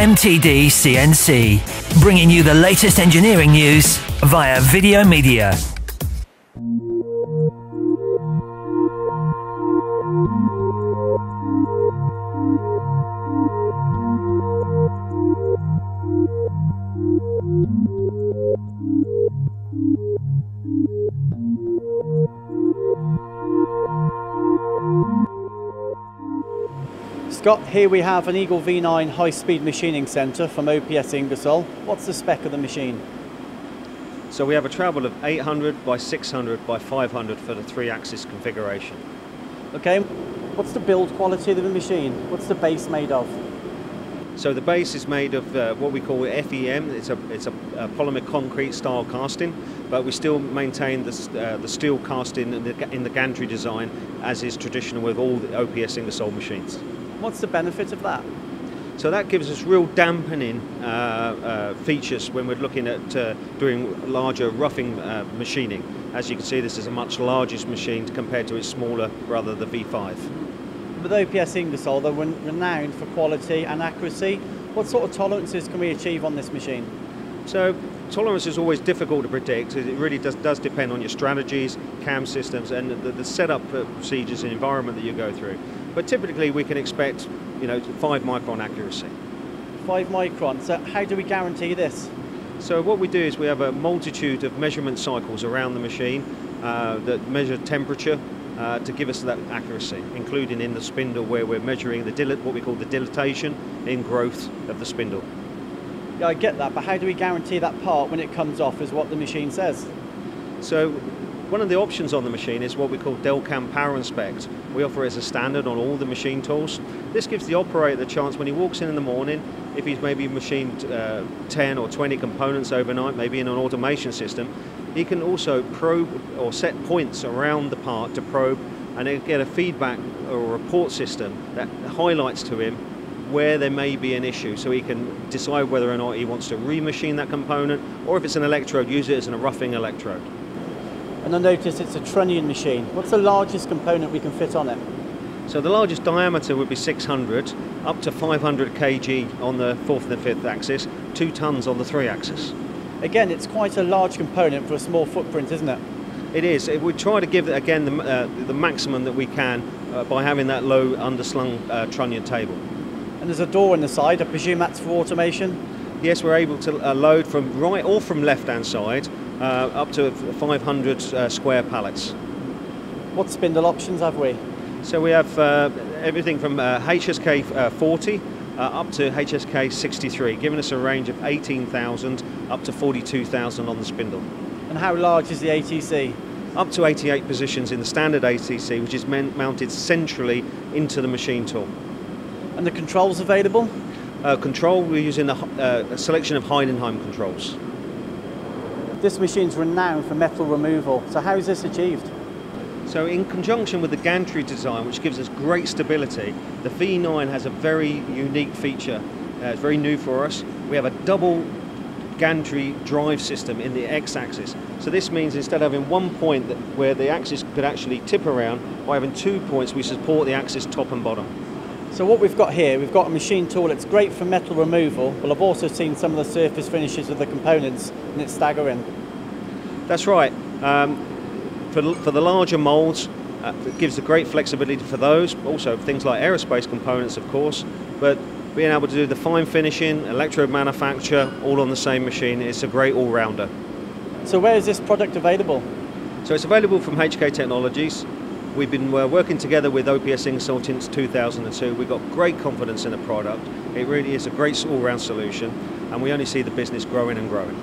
MTD CNC, bringing you the latest engineering news via video media. Scott, here we have an Eagle V9 high-speed machining centre from OPS Ingersoll. What's the spec of the machine? So we have a travel of 800 by 600 by 500 for the 3-axis configuration. Okay, what's the build quality of the machine? What's the base made of? So the base is made of what we call FEM. It's a polymer concrete style casting, but we still maintain the steel casting in the gantry design, as is traditional with all the OPS Ingersoll machines. What's the benefit of that? So that gives us real dampening features when we're looking at doing larger roughing machining. As you can see, this is a much larger machine compared to its smaller brother, the V5. With OPS Ingersoll, they're renowned for quality and accuracy. What sort of tolerances can we achieve on this machine? So tolerance is always difficult to predict. It really does depend on your strategies, CAM systems, and the setup procedures and environment that you go through. But typically we can expect, 5 micron accuracy. 5 micron. So how do we guarantee this? So what we do is we have a multitude of measurement cycles around the machine that measure temperature to give us that accuracy, including in the spindle where we're measuring what we call the dilatation in growth of the spindle. Yeah, I get that, but how do we guarantee that part when it comes off is what the machine says? So one of the options on the machine is what we call Dell Cam Power Inspect. We offer it as a standard on all the machine tools. This gives the operator the chance when he walks in the morning, if he's maybe machined 10 or 20 components overnight, maybe in an automation system, he can also probe or set points around the part to probe and then get a feedback or a report system that highlights to him where there may be an issue, so he can decide whether or not he wants to remachine that component, or if it's an electrode, use it as a roughing electrode. And I noticed it's a trunnion machine. What's the largest component we can fit on it? So the largest diameter would be 600, up to 500 kg on the 4th and 5th axis, 2 tons on the 3 axis. Again, it's quite a large component for a small footprint, isn't it? It is. We try to give, again, the maximum that we can by having that low underslung trunnion table. And there's a door on the side. I presume that's for automation? Yes, we're able to load from right or from left-hand side up to 500 square pallets. What spindle options have we? So we have everything from HSK 40 up to HSK 63, giving us a range of 18,000 up to 42,000 on the spindle. And how large is the ATC? Up to 88 positions in the standard ATC, which is mounted centrally into the machine tool. And the controls available? Control, we're using a selection of Heidenheim controls. This machine's renowned for metal removal, so how is this achieved? So in conjunction with the gantry design, which gives us great stability, the V9 has a very unique feature. It's very new for us. We have a double gantry drive system in the X-axis. So this means instead of having one point where the axis could actually tip around, by having 2 points we support the axis top and bottom. So what we've got here, we've got a machine tool that's great for metal removal, but I've also seen some of the surface finishes of the components and it's staggering. That's right. For the larger moulds, it gives a great flexibility for those, also things like aerospace components of course, but being able to do the fine finishing, electrode manufacture, all on the same machine, it's a great all-rounder. So where is this product available? So it's available from HK Technologies. We've been working together with OPS Ingersoll since 2002. We've got great confidence in the product. It really is a great all-round solution, and we only see the business growing and growing.